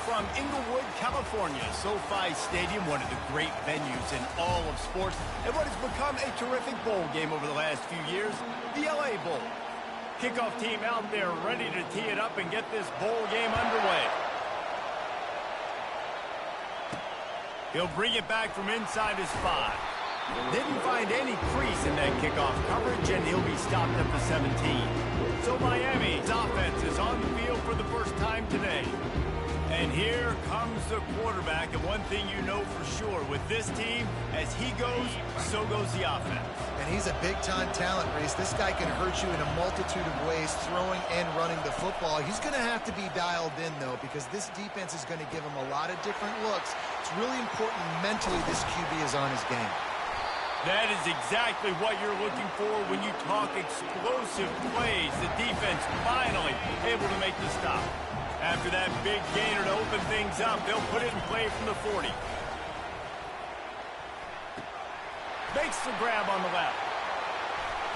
from Inglewood, California. SoFi Stadium, one of the great venues in all of sports, and what has become a terrific bowl game over the last few years, the LA Bowl. Kickoff team out there ready to tee it up and get this bowl game underway. He'll bring it back from inside his 5. Didn't find any crease in that kickoff coverage, and he'll be stopped at the 17. So Miami's offense is on the field for the first time today. And here comes the quarterback, and one thing you know for sure, with this team, as he goes, so goes the offense. And he's a big-time talent, Reese. This guy can hurt you in a multitude of ways, throwing and running the football. He's going to have to be dialed in, though, because this defense is going to give him a lot of different looks. It's really important mentally this QB is on his game. That is exactly what you're looking for when you talk explosive plays. The defense finally able to make the stop. After that big gainer to open things up, they'll put it in play from the 40. Makes the grab on the left.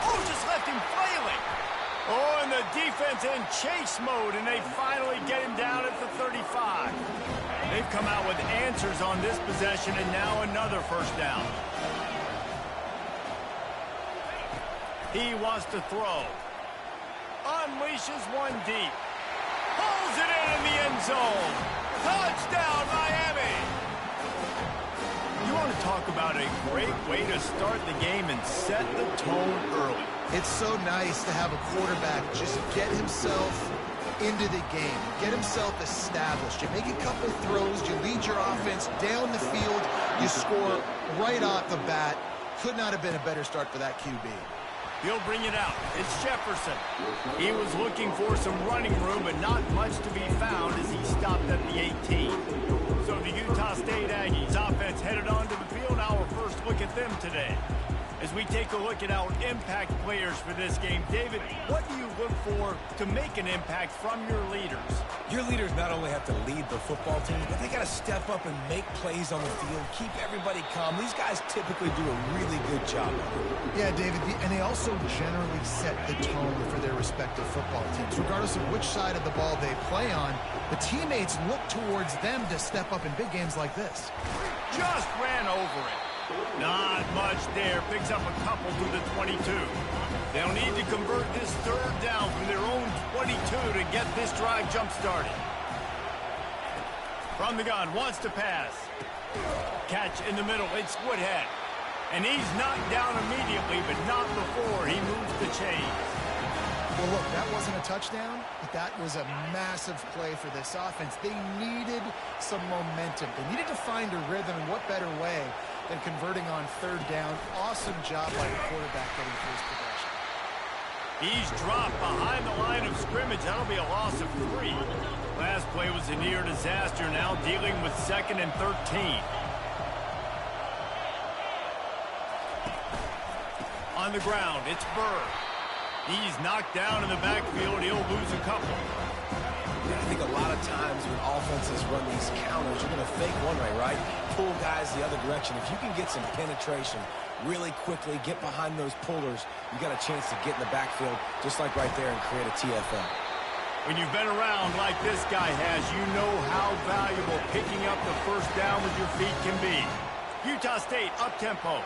Oh, just left him flailing. Oh, and the defense in chase mode, and they finally get him down at the 35. They've come out with answers on this possession, and now another first down. He wants to throw. Unleashes one deep. Pulls it in the end zone. Touchdown, Miami! You want to talk about a great way to start the game and set the tone early. It's so nice to have a quarterback just get himself into the game, get himself established. You make a couple throws, you lead your offense down the field, you score right off the bat. Could not have been a better start for that QB. He'll bring it out. It's Jefferson. He was looking for some running room, but not much to be found as he stopped at the 18. So the Utah State Aggies offense headed onto the field. Our first look at them today. As we take a look at our impact players for this game, David, what do you look for to make an impact from your leaders? Your leaders not only have to lead the football team, but they got to step up and make plays on the field, keep everybody calm. These guys typically do a really good job of it. Yeah, David, and they also generally set the tone for their respective football teams. Regardless of which side of the ball they play on, the teammates look towards them to step up in big games like this. Just ran over it. Not much there. Picks up a couple to the 22. They'll need to convert this third down from their own 22 to get this drive jump-started. From the gun, wants to pass. Catch in the middle, it's Woodhead. And he's knocked down immediately, but not before he moves the chains. Well, look, that wasn't a touchdown, but that was a massive play for this offense. They needed some momentum. They needed to find a rhythm, and what better way than converting on third down. Awesome job by the quarterback getting first possession. He's dropped behind the line of scrimmage. That'll be a loss of 3. Last play was a near disaster, now dealing with 2nd and 13. On the ground, it's Burr. He's knocked down in the backfield. He'll lose a couple. I think a lot of times when offenses run these counters, you're going to fake one way, right? Pull guys the other direction. If you can get some penetration really quickly, get behind those pullers, you got a chance to get in the backfield just like right there and create a TFL. When you've been around like this guy has, you know how valuable picking up the first down with your feet can be. Utah State up-tempo.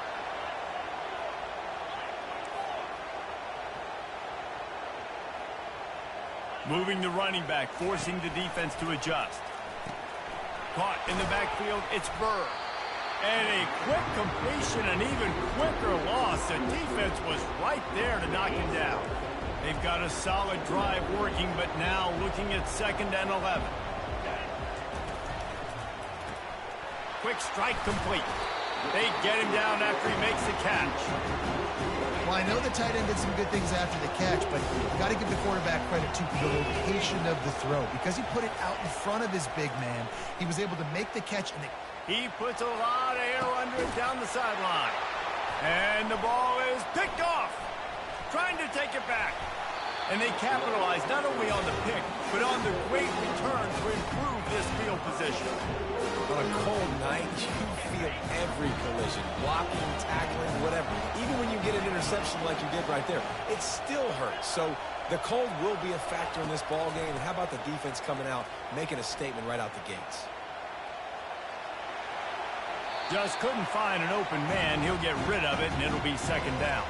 Moving the running back, forcing the defense to adjust. Caught in the backfield, it's Burr. And a quick completion, an even quicker loss. The defense was right there to knock him down. They've got a solid drive working, but now looking at 2nd and 11. Quick strike complete. They get him down after he makes the catch. Well, I know the tight end did some good things after the catch, but you've got to give the quarterback credit to the location of the throw. Because he put it out in front of his big man, he was able to make the catch. And he puts a lot of air under it down the sideline. And the ball is picked off. Trying to take it back. And they capitalized not only on the pick, but on the great return to improve this field position. On a cold night, you feel every collision, blocking, tackling, whatever. Even when you get an interception like you did right there, it still hurts. So the cold will be a factor in this ball game. And how about the defense coming out, making a statement right out the gates? Just couldn't find an open man. He'll get rid of it, and it'll be second down.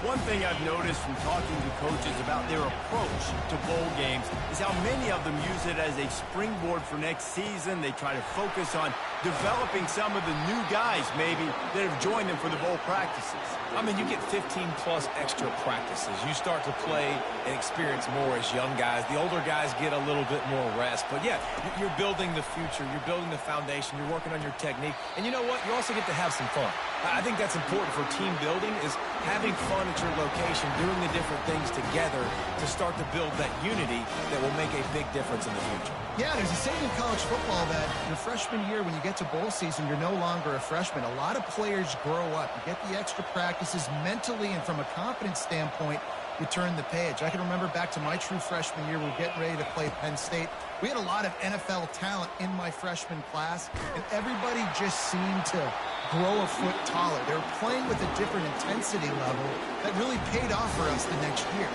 One thing I've noticed from talking to coaches about their approach to bowl games is how many of them use it as a springboard for next season. They try to focus on developing some of the new guys, maybe, that have joined them for the bowl practices. I mean, you get 15-plus extra practices. You start to play and experience more as young guys. The older guys get a little bit more rest. But, yeah, you're building the future. You're building the foundation. You're working on your technique. And you know what? You also get to have some fun. I think that's important for team building, is having fun at your location, doing the different things together to start to build that unity that will make a big difference in the future. Yeah, there's a saying in college football that your freshman year, when you get to bowl season, you're no longer a freshman. A lot of players grow up. You get the extra practices mentally, and from a confidence standpoint, you turn the page. I can remember back to my true freshman year, we were getting ready to play Penn State. We had a lot of NFL talent in my freshman class, and everybody just seemed to grow a foot taller. They were playing with a different intensity level that really paid off for us the next year.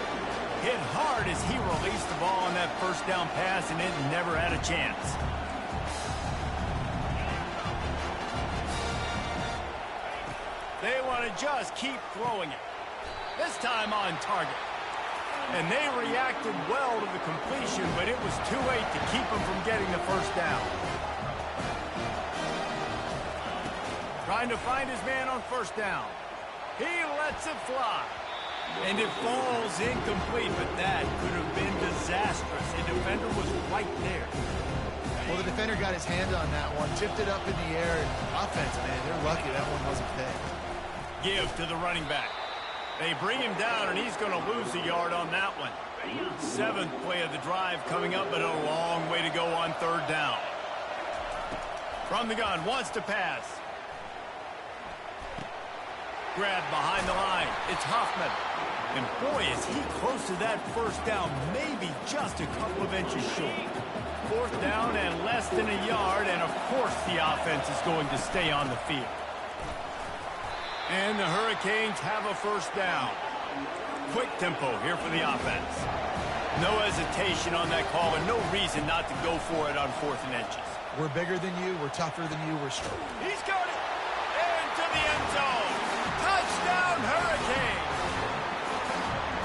Hit hard as he released the ball on that first down pass, and it never had a chance. They want to just keep throwing it. This time on target. And they reacted well to the completion, but it was too late to keep them from getting the first down. Trying to find his man on first down. He lets it fly. And it falls incomplete, but that could have been disastrous. The defender was right there. Well, the defender got his hand on that one, tipped it up in the air, and offense, man, they're lucky that one wasn't picked. Give to the running back. They bring him down, and he's going to lose a yard on that one. Seventh play of the drive coming up, but a long way to go on third down. From the gun, wants to pass. Grab behind the line. It's Hoffman. And boy, is he close to that first down, maybe just a couple of inches short. Fourth down and less than a yard, and of course the offense is going to stay on the field. And the Hurricanes have a first down. Quick tempo here for the offense. No hesitation on that call, and no reason not to go for it on 4th and inches. We're bigger than you. We're tougher than you. We're stronger. He's got it. Into the end zone. Touchdown, Hurricanes.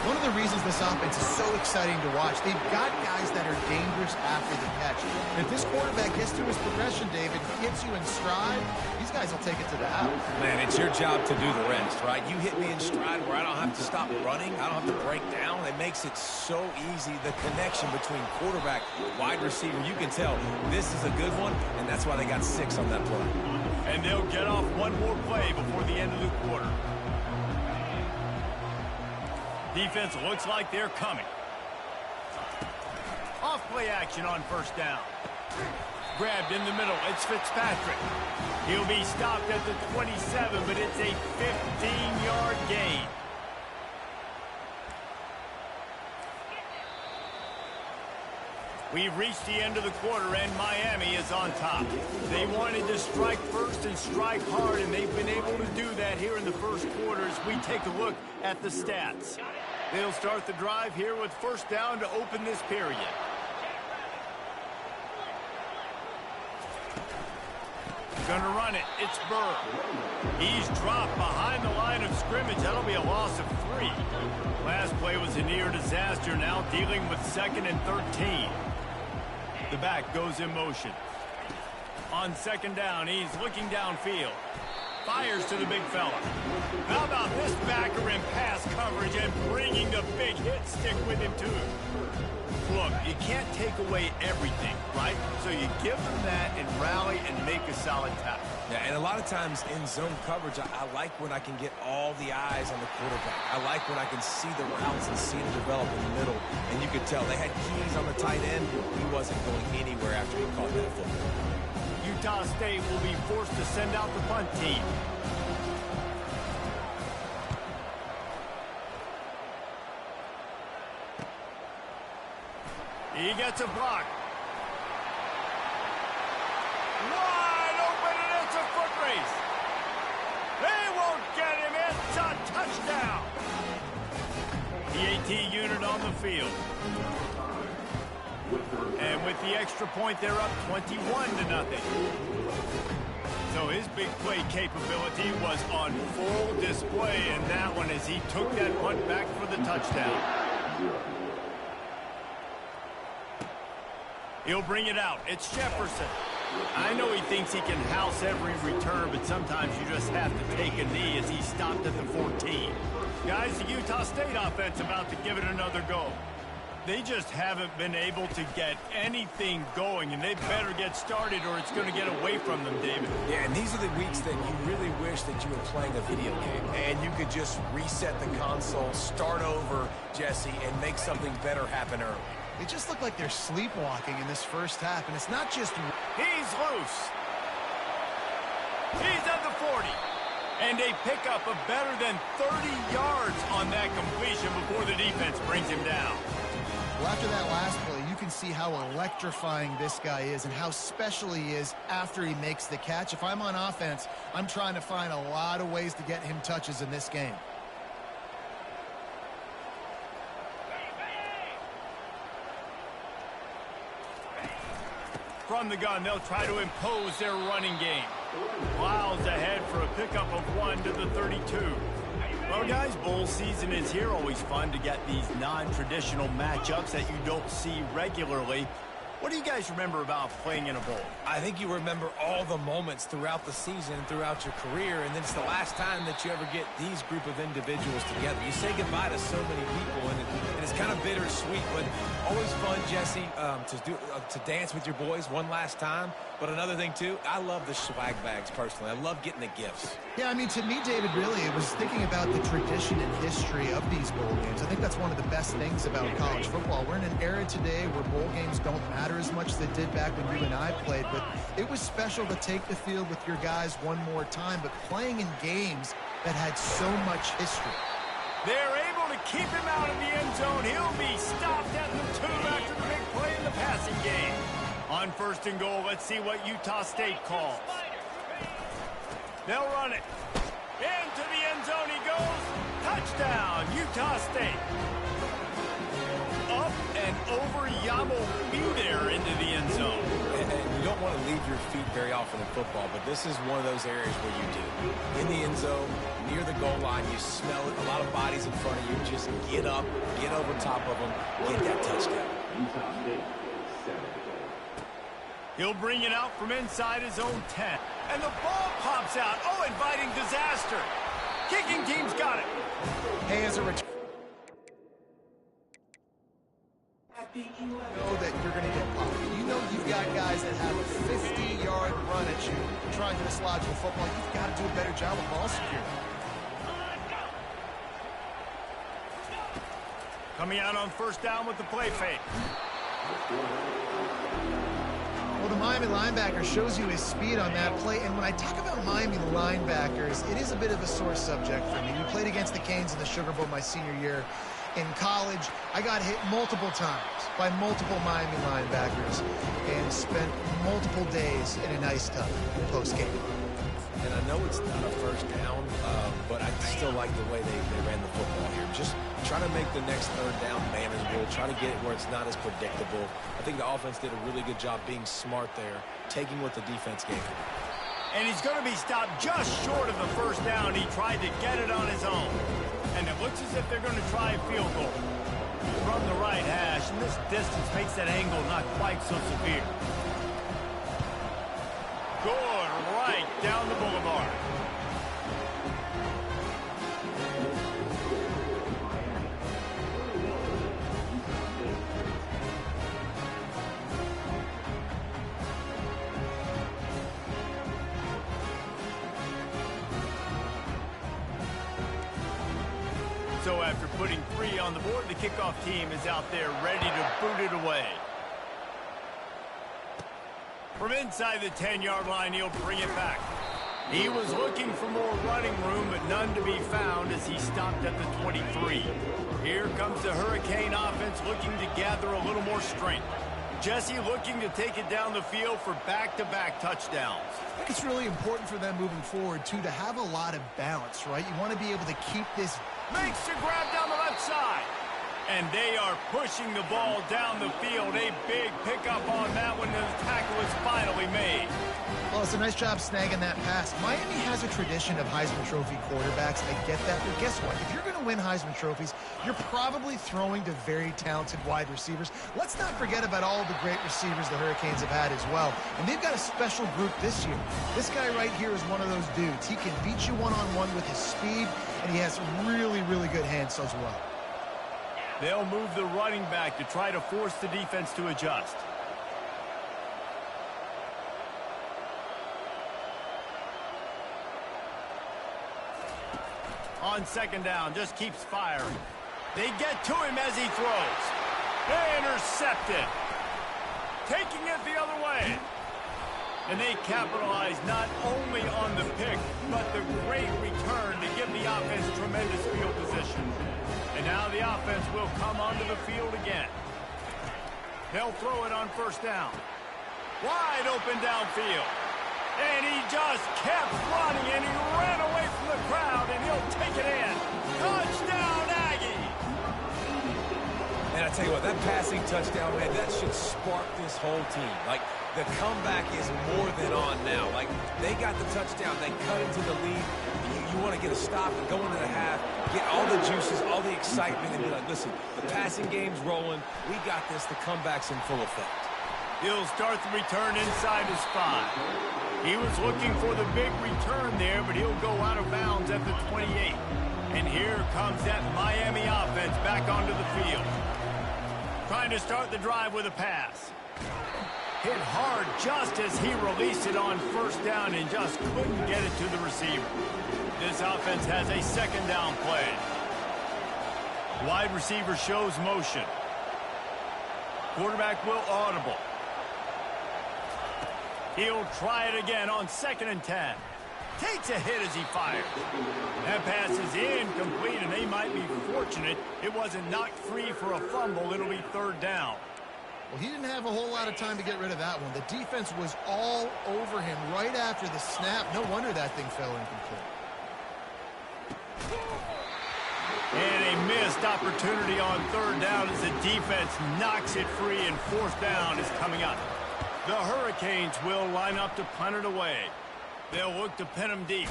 One of the reasons this offense is so exciting to watch, they've got guys that are dangerous after the catch. And if this quarterback gets through his progression, David, hits you in stride, these guys will take it to the house. Man, it's your job to do the rest, right? You hit me in stride where I don't have to stop running. I don't have to break down. It makes it so easy. The connection between quarterback, wide receiver, you can tell this is a good one, and that's why they got 6 on that play. And they'll get off one more play before the end of the quarter. Defense looks like they're coming. Off play action on first down. Grabbed in the middle. It's Fitzpatrick. He'll be stopped at the 27, but it's a 15-yard gain. We've reached the end of the quarter, and Miami is on top. They wanted to strike first and strike hard, and they've been able to do that here in the first quarter as we take a look at the stats. They'll start the drive here with first down to open this period. Gonna run it. It's Burr. He's dropped behind the line of scrimmage. That'll be a loss of 3. Last play was a near disaster. Now dealing with 2nd and 13. The back goes in motion. On 2nd down, he's looking downfield. Fires to the big fella. How about this backer in pass coverage and bringing the big hit stick with him, too? Look, you can't take away everything, right? So you give them that and rally and make a solid tackle. Yeah, and a lot of times in zone coverage, I like when I can get all the eyes on the quarterback. I like when I can see the routes and see them develop in the middle. And you could tell they had keys on the tight end. He wasn't going anywhere after he caught that football. Utah State will be forced to send out the punt team. He gets a block. Wide open, and it's a foot race. They won't get him. It's a touchdown. The AT unit on the field. And with the extra point, they're up 21-0. So his big play capability was on full display in that one as he took that punt back for the touchdown. He'll bring it out. It's Jefferson. I know he thinks he can house every return, but sometimes you just have to take a knee as he stopped at the 14. Guys, the Utah State offense about to give it another go. They just haven't been able to get anything going, and they better get started or it's going to get away from them, David. Yeah, and these are the weeks that you really wish that you were playing a video game, and you could just reset the console, start over, Jesse, and make something better happen early. They just look like they're sleepwalking in this first half, and it's not just... He's loose. He's at the 40. And a pickup of better than 30 yards on that completion before the defense brings him down. Well, after that last play, you can see how electrifying this guy is and how special he is after he makes the catch. If I'm on offense, I'm trying to find a lot of ways to get him touches in this game. From the gun, they'll try to impose their running game. Miles ahead for a pickup of 1 to the 32. Well, guys, bowl season is here. Always fun to get these non-traditional matchups that you don't see regularly. What do you guys remember about playing in a bowl? I think you remember all the moments throughout the season, throughout your career, and then it's the last time that you ever get these group of individuals together. You say goodbye to so many people, and it's kind of bittersweet, but always fun, Jesse, to dance with your boys one last time. But another thing, too, I love the swag bags, personally. I love getting the gifts. Yeah, I mean, to me, David, really, it was thinking about the tradition and history of these bowl games. I think that's one of the best things about college football. We're in an era today where bowl games don't matter as much as they did back when you and I played, but it was special to take the field with your guys one more time, but playing in games that had so much history. They're able to keep him out of the end zone. He'll be stopped at the 2 after the big play in the passing game. On 1st and goal, let's see what Utah State calls. They'll run it. Into the end zone he goes. Touchdown, Utah State. Up and over, Yamo be there into the end zone. And you don't want to leave your feet very often in football, but this is one of those areas where you do. In the end zone, near the goal line, you smell it. A lot of bodies in front of you. Just get up, get over top of them, get that touchdown. He'll bring it out from inside his own 10. And the ball pops out. Oh, inviting disaster. Kicking team's got it. Hey, as a return, you know that you're going to get popped. You know you've got guys that have a 50-yard run at you trying to dislodge the football. You've got to do a better job of ball security. Coming out on 1st down with the play fake. Well, the Miami linebacker shows you his speed on that play, and when I talk about Miami linebackers, it is a bit of a sore subject for me. We played against the Canes in the Sugar Bowl my senior year. In college, I got hit multiple times by multiple Miami linebackers and spent multiple days in an ice tub post-game. And I know it's not a 1st down, but I still like the way they ran the football here. Just try to make the next 3rd down manageable, try to get it where it's not as predictable. I think the offense did a really good job being smart there, taking what the defense gave him. And he's going to be stopped just short of the 1st down. He tried to get it on his own. And it looks as if they're going to try a field goal from the right hash. And this distance makes that angle not quite so severe. Good, right down the boulevard. So after putting 3 on the board, the kickoff team is out there ready to boot it away. From inside the 10-yard line, he'll bring it back. He was looking for more running room, but none to be found as he stopped at the 23. Here comes the Hurricane offense looking to gather a little more strength. Jesse looking to take it down the field for back-to-back touchdowns. I think it's really important for them moving forward, too, to have a lot of balance, right? You want to be able to keep this. Makes the grab down the left side. And they are pushing the ball down the field. A big pickup on that one. The tackle is finally made. Well, it's a nice job snagging that pass. Miami has a tradition of Heisman Trophy quarterbacks. I get that, but guess what? If you're going to win Heisman Trophies, you're probably throwing to very talented wide receivers. Let's not forget about all the great receivers the Hurricanes have had as well. And they've got a special group this year. This guy right here is one of those dudes. He can beat you one-on-one with his speed, and he has really, really good hands as well. They'll move the running back to try to force the defense to adjust. On second down, just keeps firing. They get to him as he throws. They intercept it. Taking it the other way. And they capitalize not only on the pick, but the great return to give the offense tremendous field position. And now the offense will come onto the field again. They'll throw it on first down. Wide open downfield. And he just kept running, and he ran away from the crowd, and he'll take it in. Touchdown, Aggie! And I tell you what, that passing touchdown, man, that should spark this whole team. Like, the comeback is more than on now. Like, they got the touchdown. They cut into the lead. You want to get a stop and go into the half, get all the juices, all the excitement, and be like, listen, the passing game's rolling. We got this. The comeback's in full effect. He'll start the return inside his 5. He was looking for the big return there, but he'll go out of bounds at the 28. And here comes that Miami offense back onto the field. Trying to start the drive with a pass. Hit hard just as he released it on first down and just couldn't get it to the receiver. This offense has a second down play. Wide receiver shows motion. Quarterback will audible. He'll try it again on 2nd and 10. Takes a hit as he fires. That pass is incomplete, and they might be fortunate it wasn't knocked free for a fumble. It'll be 3rd down. Well, he didn't have a whole lot of time to get rid of that one. The defense was all over him right after the snap. No wonder that thing fell incomplete. And a missed opportunity on 3rd down as the defense knocks it free, and 4th down is coming up. The Hurricanes will line up to punt it away. They'll look to pin him deep.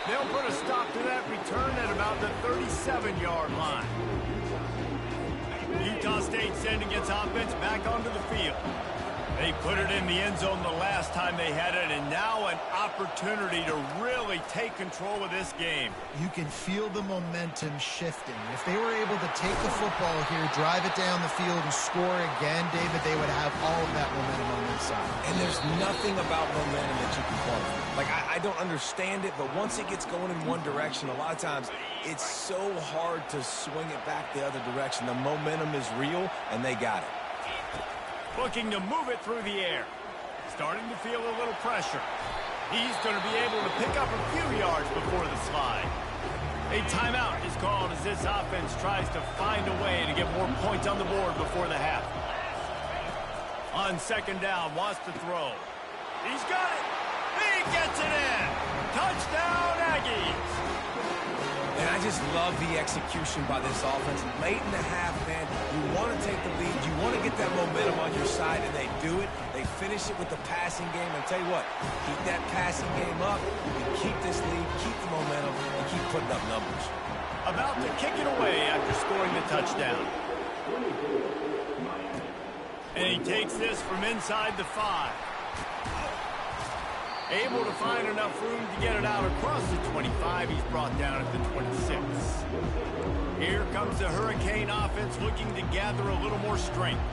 They'll put a stop to that return at about the 37-yard line. Utah State sending its offense back onto the field. They put it in the end zone the last time they had it, and now an opportunity to really take control of this game. You can feel the momentum shifting. If they were able to take the football here, drive it down the field, and score again, David, they would have all of that momentum on their side. And there's nothing about momentum that you can quantify. Like, I don't understand it, but once it gets going in one direction, a lot of times it's so hard to swing it back the other direction. The momentum is real, and they got it. Looking to move it through the air. Starting to feel a little pressure. He's going to be able to pick up a few yards before the slide. A timeout is called as this offense tries to find a way to get more points on the board before the half. On 2nd down, wants to throw. He's got it. He gets it in. Touchdown, Aggies. And I just love the execution by this offense. Late in the half, man, you want to take the lead. You want to get that momentum on your side, and they do it. They finish it with the passing game. And tell you what, keep that passing game up. And keep this lead, keep the momentum, and keep putting up numbers. About to kick it away after scoring the touchdown. And he takes this from inside the 5. Able to find enough room to get it out across the 25. He's brought down at the 26. Here comes the Hurricane offense looking to gather a little more strength.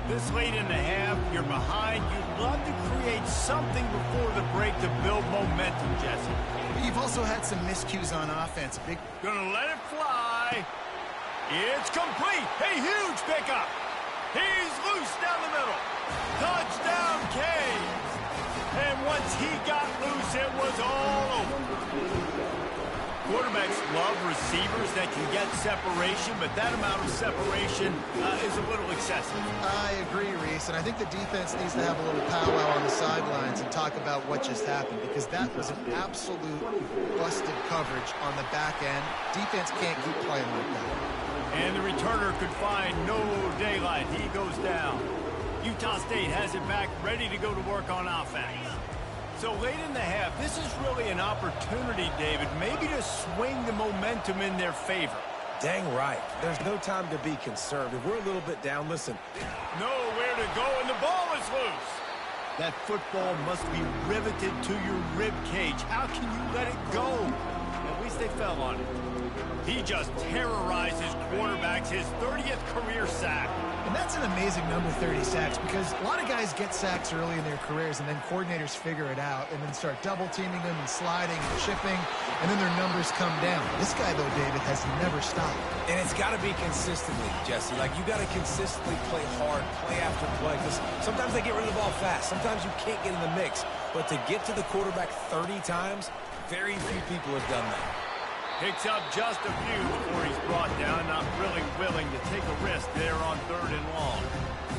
This late in the half, you're behind. You'd love to create something before the break to build momentum, Jesse. You've also had some miscues on offense. Gonna let it fly. It's complete. A huge pickup. He's loose down the middle. Touchdown, Canes. And And once he got loose, it was all over. Quarterbacks love receivers that can get separation, but that amount of separation is a little excessive. I agree, Reese, and I think the defense needs to have a little powwow on the sidelines and talk about what just happened, because that was an absolute busted coverage on the back end. Defense can't keep playing like that. And the returner could find no daylight. He goes down. Utah State has it back, ready to go to work on offense. So late in the half, this is really an opportunity, David, maybe to swing the momentum in their favor. Dang right. There's no time to be conservative. We're a little bit down. Listen. Nowhere to go, and the ball is loose. That football must be riveted to your rib cage. How can you let it go? At least they fell on it. He just terrorizes quarterbacks, his 30th career sack. And that's an amazing number, 30 sacks, because a lot of guys get sacks early in their careers, and then coordinators figure it out and then start double-teaming them and sliding and chipping, and then their numbers come down. This guy, though, David, has never stopped. And it's got to be consistently, Jesse. Like, you got to consistently play hard, play after play, because sometimes they get rid of the ball fast. Sometimes you can't get in the mix. But to get to the quarterback 30 times, very few people have done that. Picks up just a few before he's brought down, not really willing to take a risk there on 3rd and long.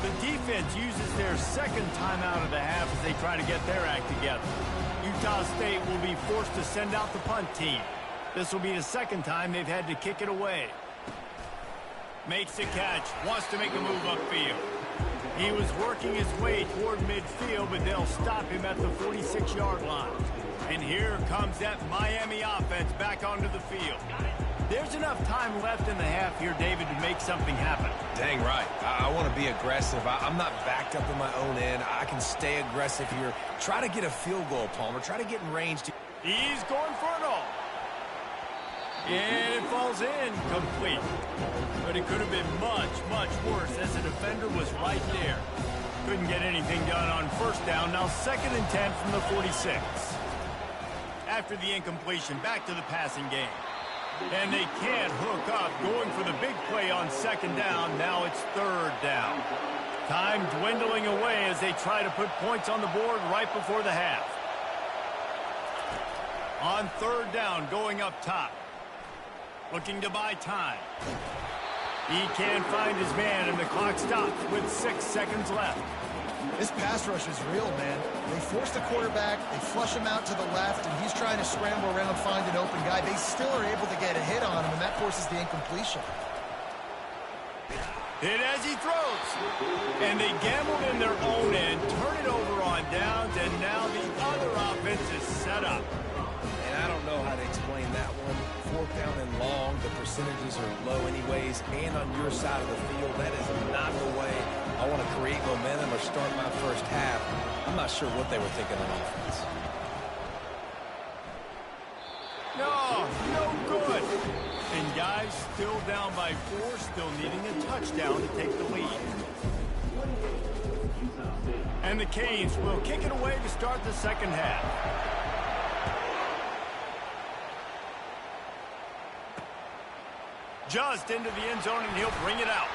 The defense uses their second timeout of the half as they try to get their act together. Utah State will be forced to send out the punt team. This will be the second time they've had to kick it away. Makes a catch, wants to make a move upfield. He was working his way toward midfield, but they'll stop him at the 46-yard line. And here comes that Miami offense back onto the field. There's enough time left in the half here, David, to make something happen. Dang right. I want to be aggressive. I'm not backed up in my own end. I can stay aggressive here. Try to get a field goal, Palmer. Try to get in range. He's going for it all. And it falls in complete. But it could have been much, much worse as the defender was right there. Couldn't get anything done on 1st down. Now 2nd and 10 from the 46. After the incompletion, back to the passing game. And they can't hook up, going for the big play on 2nd down. Now it's 3rd down. Time dwindling away as they try to put points on the board right before the half. On 3rd down, going up top. Looking to buy time. He can't find his man, and the clock stops with 6 seconds left. This pass rush is real, man. They force the quarterback, they flush him out to the left, and he's trying to scramble around, find an open guy. They still are able to get a hit on him, and that forces the incompletion. Hit as he throws. And they gambled in their own end, turn it over on downs, and now the other offense is set up. And I don't know how to explain that one. 4th down and long, the percentages are low anyways, and on your side of the field, that is not the way I want to create momentum or start my first half. I'm not sure what they were thinking on offense. No good. And guys still down by 4, still needing a touchdown to take the lead. And the Canes will kick it away to start the 2nd half. Just into the end zone, and he'll bring it out.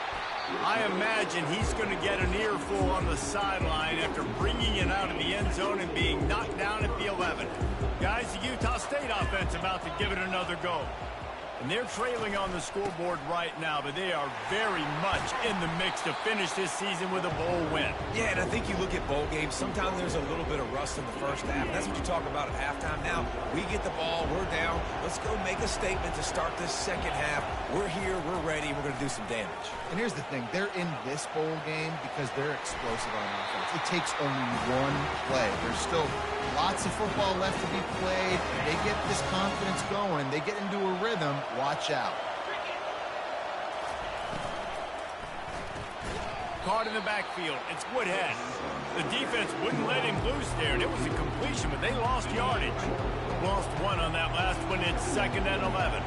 I imagine he's going to get an earful on the sideline after bringing it out of the end zone and being knocked down at the 11. Guys, the Utah State offense about to give it another go. And they're trailing on the scoreboard right now, but they are very much in the mix to finish this season with a bowl win. Yeah, and I think you look at bowl games, sometimes there's a little bit of rust in the first half. That's what you talk about at halftime. Now, we get the ball, we're down. Let's go make a statement to start this 2nd half. We're here, we're ready, we're going to do some damage. And here's the thing, they're in this bowl game because they're explosive on offense. It takes only one play. There's still lots of football left to be played. They get this confidence going, they get into a rhythm. Watch out. Caught in the backfield. It's Woodhead. The defense wouldn't let him loose there, and it was a completion, but they lost yardage. Lost 1 on that last one. It's 2nd and 11.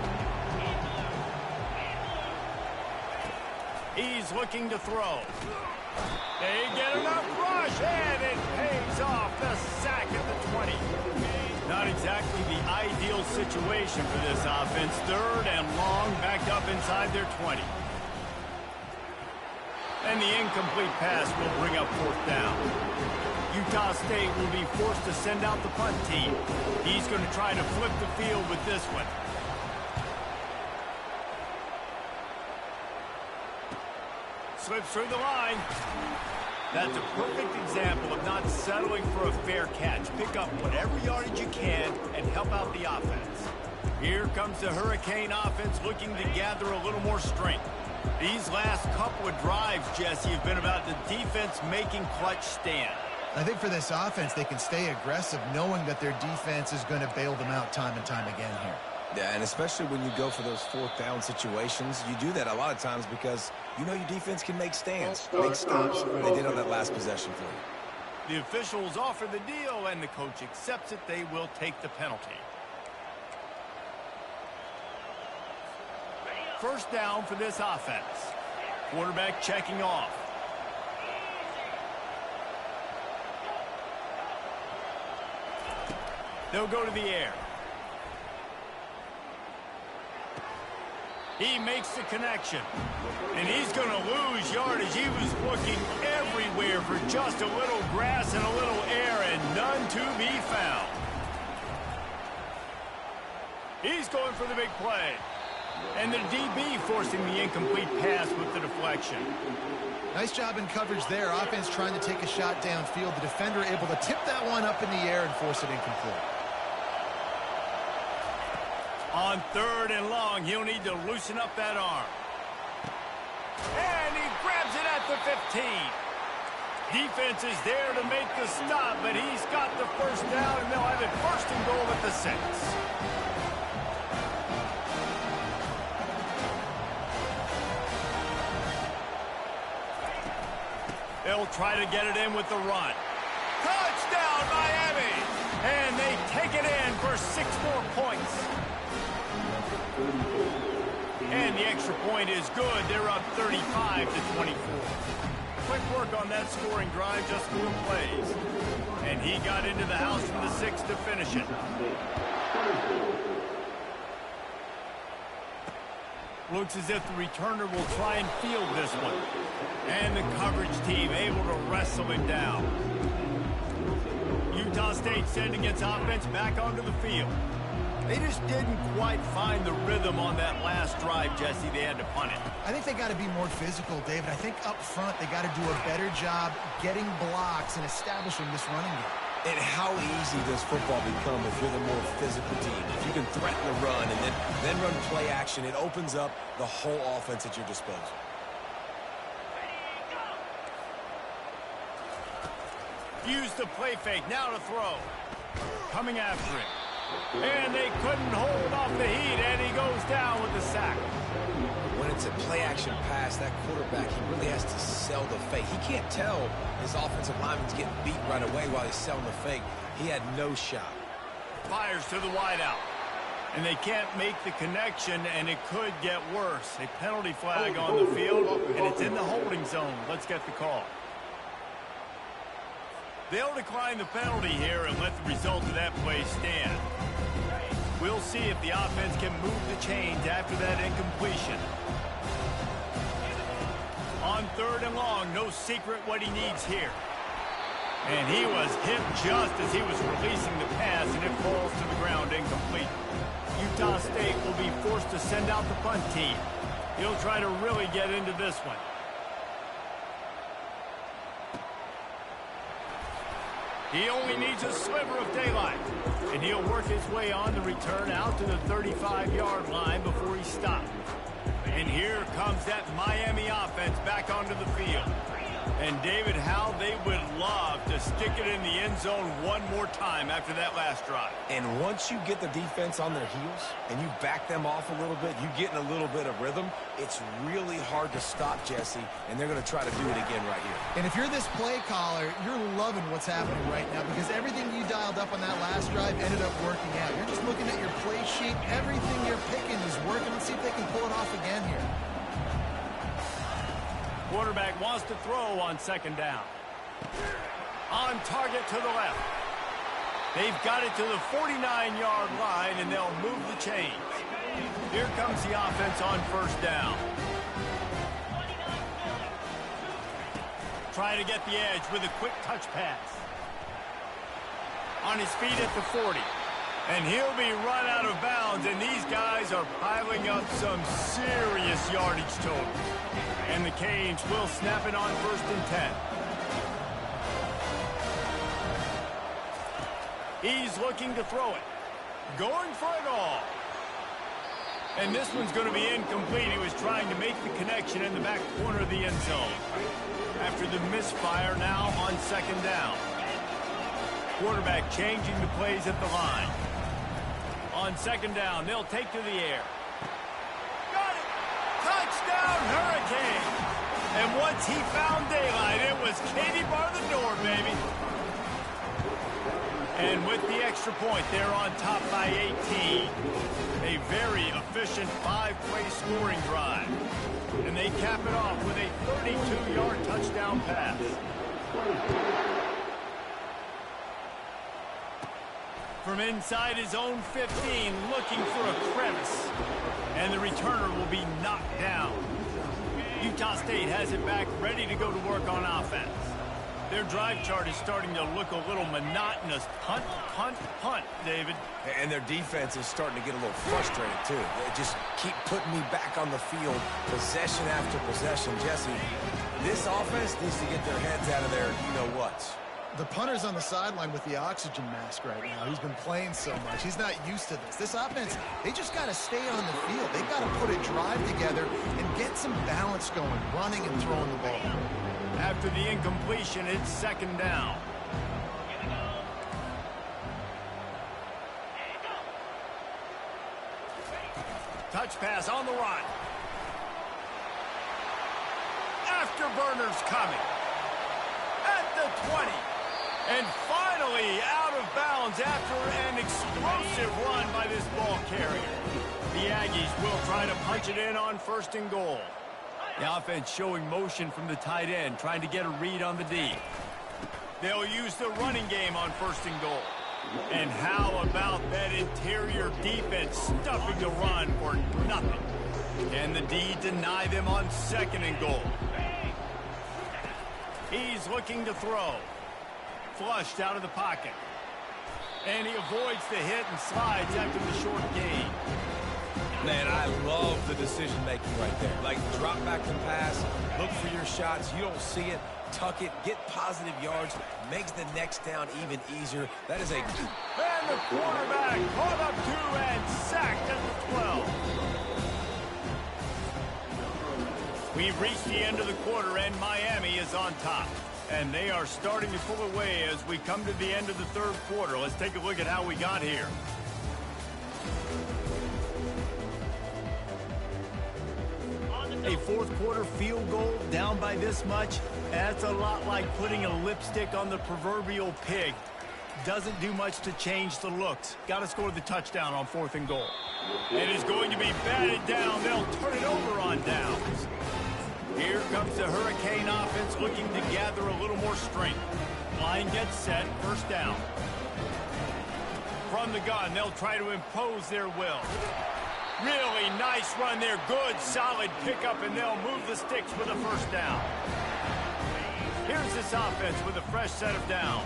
He's looking to throw. They get enough rush, and it pays off. The sack at the 20. Not exactly the ideal situation for this offense. 3rd and long, backed up inside their 20. And the incomplete pass will bring up 4th down. Utah State will be forced to send out the punt team. He's going to try to flip the field with this one. Slips through the line. That's a perfect example of not settling for a fair catch. Pick up whatever yardage you can and help out the offense. Here comes the Hurricane offense looking to gather a little more strength. These last couple of drives, Jesse, have been about the defense making clutch stand. I think for this offense, they can stay aggressive knowing that their defense is going to bail them out time and time again here. Yeah, and especially when you go for those fourth down situations, you do that a lot of times because you know your defense can make stands, make stops. They did on that last possession for you. The officials offer the deal, and the coach accepts it. They will take the penalty. First down for this offense. Quarterback checking off. They'll go to the air. He makes the connection. And he's going to lose yardage. He was looking everywhere for just a little grass and a little air, and none to be found. He's going for the big play. And the DB forcing the incomplete pass with the deflection. Nice job in coverage there. Offense trying to take a shot downfield. The defender able to tip that one up in the air and force it incomplete. On third and long, he'll need to loosen up that arm. And he grabs it at the 15. Defense is there to make the stop, but he's got the first down, and they'll have it first and goal at the 6. They'll try to get it in with the run. Touchdown, Miami! And they take it in for 6 more points. And the extra point is good. They're up 35-24. Quick work on that scoring drive, just 4 plays. And he got into the house from the 6 to finish it. Looks as if the returner will try and field this one. And the coverage team able to wrestle him down. Utah State sending its offense back onto the field. They just didn't quite find the rhythm on that last drive, Jesse. They had to punt it. I think they got to be more physical, David. I think up front they got to do a better job getting blocks and establishing this running game. And how easy does football become if you're the more physical team? If you can threaten the run and then run play action, it opens up the whole offense at your disposal. Use the play fake, now to throw. Coming after it. And they couldn't hold off the heat, and he goes down with the sack. When it's a play-action pass, that quarterback, he really has to sell the fake. He can't tell his offensive lineman's getting beat right away while he's selling the fake. He had no shot. Fires to the wideout. And they can't make the connection, and it could get worse. A penalty flag on the field, and it's in the holding zone. Let's get the call. They'll decline the penalty here and let the result of that play stand. We'll see if the offense can move the chains after that incompletion. On third and long, no secret what he needs here. And he was hit just as he was releasing the pass, and it falls to the ground incomplete. Utah State will be forced to send out the punt team. He'll try to really get into this one. He only needs a sliver of daylight, and he'll work his way on the return out to the 35-yard line before he stops. And here comes that Miami offense back onto the field. And David, how they would love to stick it in the end zone one more time after that last drive. And once you get the defense on their heels and you back them off a little bit, you get in a little bit of rhythm, it's really hard to stop, Jesse, and they're going to try to do it again right here. And if you're this play caller, you're loving what's happening right now because everything you dialed up on that last drive ended up working out. You're just looking at your play sheet. Everything you're picking is working. Let's see if they can pull it off again here. Quarterback wants to throw on second down. On target to the left. They've got it to the 49-yard line, and they'll move the chains. Here comes the offense on first down. Trying to get the edge with a quick touch pass. On his feet at the 40. And he'll be run out of bounds, and these guys are piling up some serious yardage total. And the Canes will snap it on 1st and 10. He's looking to throw it. Going for it all. And this one's going to be incomplete. He was trying to make the connection in the back corner of the end zone. After the misfire, now on 2nd down. Quarterback changing the plays at the line. On 2nd down, they'll take to the air. Got it! Touchdown, Hurricane! And once he found daylight, it was Katie bar the door, baby. And with the extra point, they're on top by 18. A very efficient 5-play scoring drive. And they cap it off with a 32-yard touchdown pass. From inside his own 15, looking for a crevice. And the returner will be knocked down. Utah State has it back, ready to go to work on offense. Their drive chart is starting to look a little monotonous. Punt, punt, punt, David. And their defense is starting to get a little frustrated, too. They just keep putting me back on the field, possession after possession. Jesse, this offense needs to get their heads out of their you-know-whats. The punter's on the sideline with the oxygen mask right now. He's been playing so much. He's not used to this. This offense, they just got to stay on the field. They've got to put a drive together and get some balance going, running and throwing the ball. After the incompletion, it's 2nd down. Touch pass on the run. Afterburners coming. At the 20. And finally out of bounds after an explosive run by this ball carrier. The Aggies will try to punch it in on 1st and goal. The offense showing motion from the tight end, trying to get a read on the D. They'll use the running game on 1st and goal. And how about that interior defense stuffing the run for nothing? Can the D deny them on 2nd and goal? He's looking to throw. Flushed out of the pocket. And he avoids the hit and slides after the short gain. Man, I love the decision-making right there. Like, drop back and pass, look for your shots. You don't see it, tuck it, get positive yards, makes the next down even easier. That is a... And the quarterback caught up to and sacked at the 12. We've reached the end of the quarter, and Miami is on top. And they are starting to pull away as we come to the end of the 3rd quarter. Let's take a look at how we got here. A 4th quarter field goal down by this much, that's a lot like putting a lipstick on the proverbial pig. Doesn't do much to change the looks. Got to score the touchdown on 4th and goal. It is going to be batted down. They'll turn it over on downs. Here comes the Hurricane offense looking to gather a little more strength. Line gets set, 1st down. From the gun, they'll try to impose their will. Really nice run there. Good, solid pickup, and they'll move the sticks with a 1st down. Here's this offense with a fresh set of downs.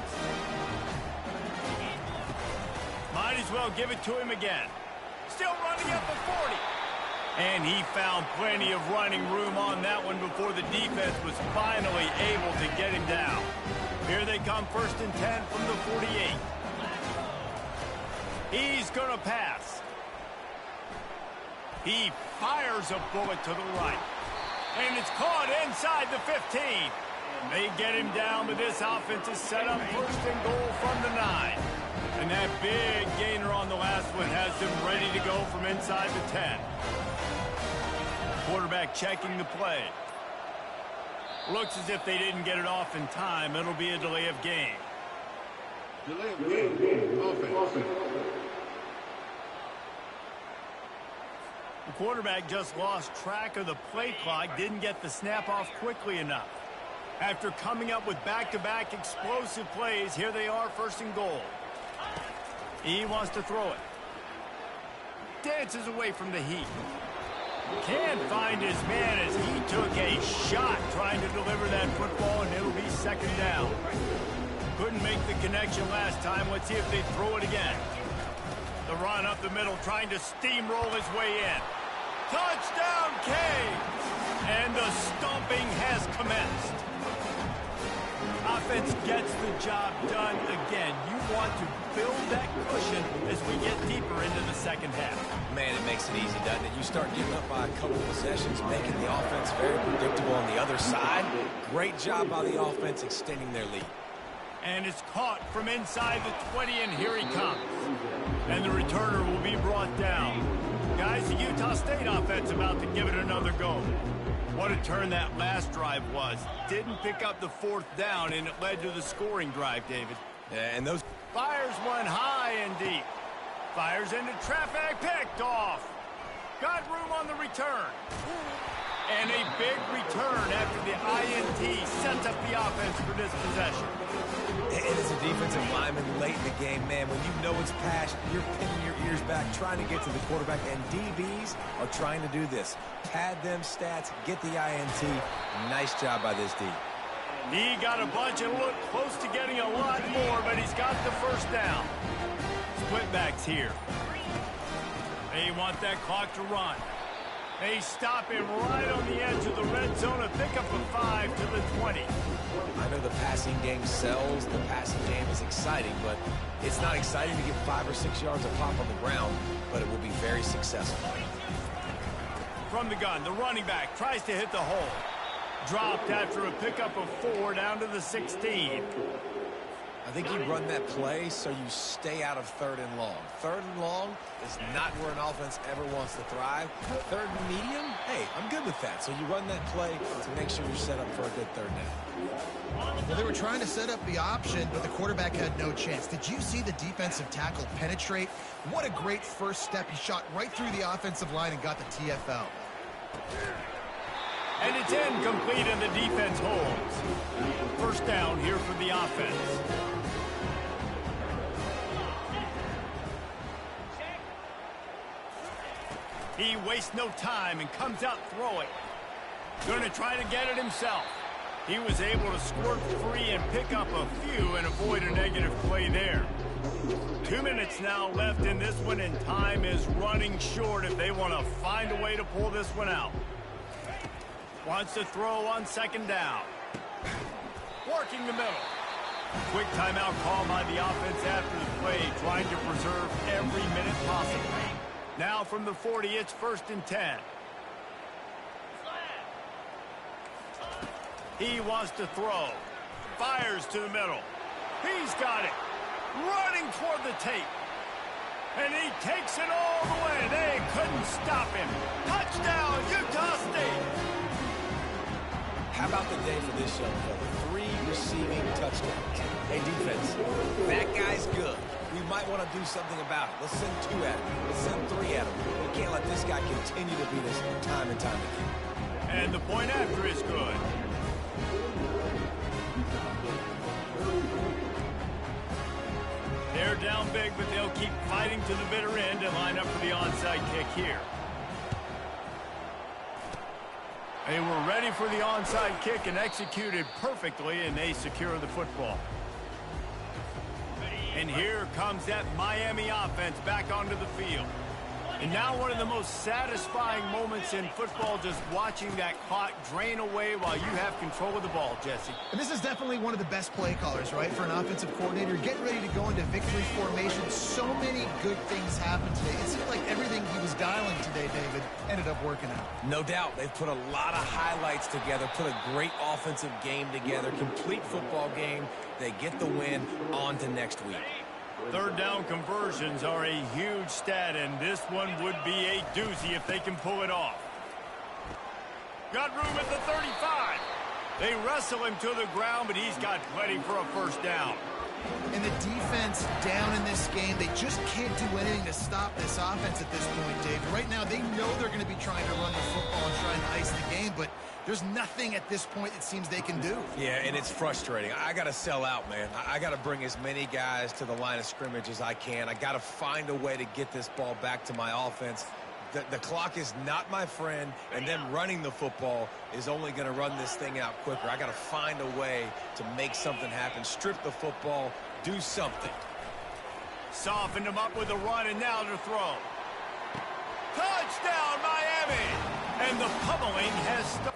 Might as well give it to him again. Still running at the 40. And he found plenty of running room on that one before the defense was finally able to get him down. Here they come, 1st and 10 from the 48. He's going to pass. He fires a bullet to the right. And it's caught inside the 15. They get him down, but this offense is set up 1st and goal from the 9. And that big gainer on the last one has them ready to go from inside the 10. Quarterback checking the play. Looks as if they didn't get it off in time. It'll be a delay of game. Delay of game. Offense. The quarterback just lost track of the play clock, didn't get the snap off quickly enough. After coming up with back-to-back explosive plays, here they are, 1st and goal. He wants to throw it. Dances away from the heat. Can't find his man as he took a shot trying to deliver that football, and it'll be 2nd down. Couldn't make the connection last time. Let's see if they throw it again. The run up the middle, trying to steamroll his way in. Touchdown, K! And the stomping has commenced. Offense gets the job done again. You want to build that cushion as we get deeper into the second half. Man, it makes it easy, doesn't it? You start getting up by a couple possessions, making the offense very predictable on the other side. Great job by the offense extending their lead. And it's caught from inside the 20, and here he comes. And the returner will be brought down. Guys, the Utah State offense about to give it another go. What a turn that last drive was. Didn't pick up the fourth down, and it led to the scoring drive, David. Yeah, and those... Fires one high and deep. Fires into traffic, picked off. Got room on the return. And a big return after the INT sent up the offense for this possession. And as a defensive lineman late in the game, man, when you know it's passed, you're pinning your ears back, trying to get to the quarterback, and DBs are trying to do this. Pad them stats, get the INT. Nice job by this D. He got a bunch and looked close to getting a lot more, but he's got the first down. Split backs here. They want that clock to run. They stop him right on the edge of the red zone, a pickup of 5 to the 20. I know the passing game sells, the passing game is exciting, but it's not exciting to get 5 or 6 yards of pop on the ground, but it will be very successful. From the gun, the running back tries to hit the hole. Dropped after a pickup of 4 down to the 16. I think you run that play so you stay out of 3rd and long. 3rd and long is not where an offense ever wants to thrive. 3rd and medium, hey, I'm good with that. So you run that play to make sure you're set up for a good 3rd down. Well, they were trying to set up the option, but the quarterback had no chance. Did you see the defensive tackle penetrate? What a great first step. He shot right through the offensive line and got the TFL. And it's incomplete, and the defense holds. First down here for the offense. He wastes no time and comes out throwing. Going to try to get it himself. He was able to squirt free and pick up a few and avoid a negative play there. 2 minutes now left in this one, and time is running short if they want to find a way to pull this one out. Wants to throw on second down. Working the middle. Quick timeout call by the offense after the play, trying to preserve every minute possible. Now from the 40, it's 1st and 10. He wants to throw. Fires to the middle. He's got it. Running toward the tape. And he takes it all the way. They couldn't stop him. Touchdown, Utah State. How about the day for this young fella? 3 receiving touchdowns. Hey, defense, that guy's good. We might want to do something about it. Let's send 2 at him. Let's send 3 at him. We can't let this guy continue to beat us time and time again. And the point after is good. They're down big, but they'll keep fighting to the bitter end and line up for the onside kick here. They were ready for the onside kick and executed perfectly, and they secure the football. And here comes that Miami offense back onto the field. And now one of the most satisfying moments in football, just watching that clock drain away while you have control of the ball, Jesse. And this is definitely one of the best play callers, right, for an offensive coordinator. Getting ready to go into victory formation. So many good things happened today. It seemed like everything he was dialing today, David, ended up working out. No doubt. They've put a lot of highlights together, put a great offensive game together, complete football game. They get the win. On to next week. 3rd down conversions are a huge stat, and this one would be a doozy if they can pull it off. Got room at the 35. They wrestle him to the ground, but he's got plenty for a first down. And the defense down in this game, they just can't do anything to stop this offense at this point, Dave. Right now, they know they're going to be trying to run the football and trying to ice the game, but there's nothing at this point it seems they can do. Yeah, and it's frustrating. I got to sell out, man. I got to bring as many guys to the line of scrimmage as I can. I got to find a way to get this ball back to my offense. The clock is not my friend, and them running the football is only going to run this thing out quicker. I got to find a way to make something happen. Strip the football, do something. Softened him up with a run, and now to throw. Touchdown, Miami! And the pummeling has started.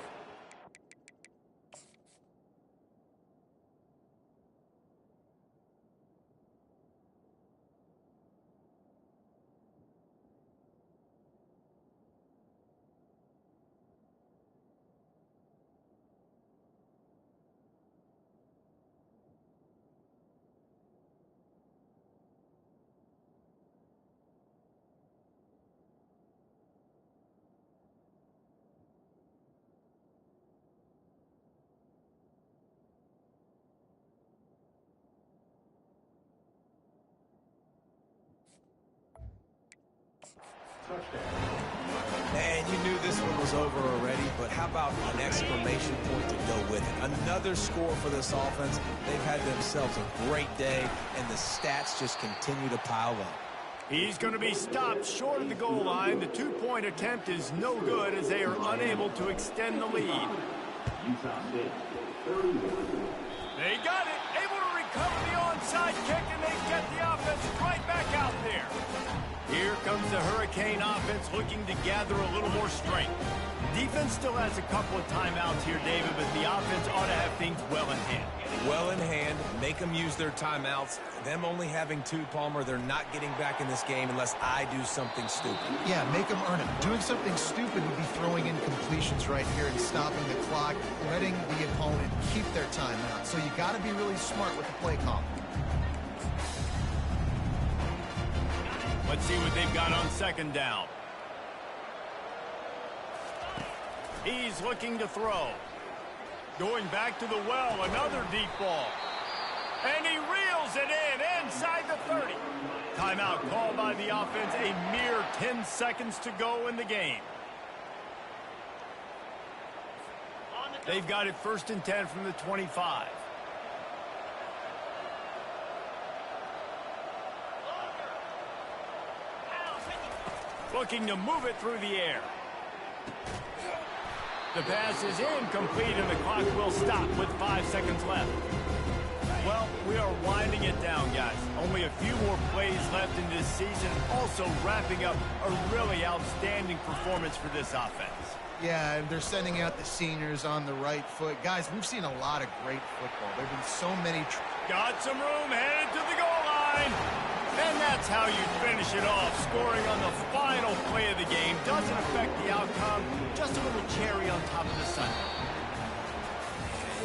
And you knew this one was over already, but how about an exclamation point to go with it? Another score for this offense. They've had themselves a great day, and the stats just continue to pile up. He's going to be stopped short of the goal line. The two-point attempt is no good as they are unable to extend the lead. They got it, able to recover the onside kick, and they get the offense right back out there. Here comes the Hurricane offense looking to gather a little more strength. Defense still has a couple of timeouts here, David, but the offense ought to have things well in hand. Well in hand, make them use their timeouts. Them only having two, Palmer, they're not getting back in this game unless I do something stupid. Yeah, make them earn it. Doing something stupid would be throwing in completions right here and stopping the clock, letting the opponent keep their timeout. So you got to be really smart with the play call. Let's see what they've got on second down. He's looking to throw. Going back to the well, another deep ball. And he reels it in inside the 30. Timeout called by the offense, a mere 10 seconds to go in the game. They've got it 1st and 10 from the 25. Looking to move it through the air. The pass is incomplete, and the clock will stop with 5 seconds left. Well, we are winding it down, guys. Only a few more plays left in this season. Also wrapping up a really outstanding performance for this offense. Yeah, and they're sending out the seniors on the right foot. Guys, we've seen a lot of great football. There have been so many... Got some room, headed to the goal line. And that's how you finish it off, scoring on the final play of the game. Doesn't affect the outcome, just a little cherry on top of the sundae.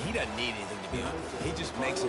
He doesn't need anything, to be honest. He just makes it happen.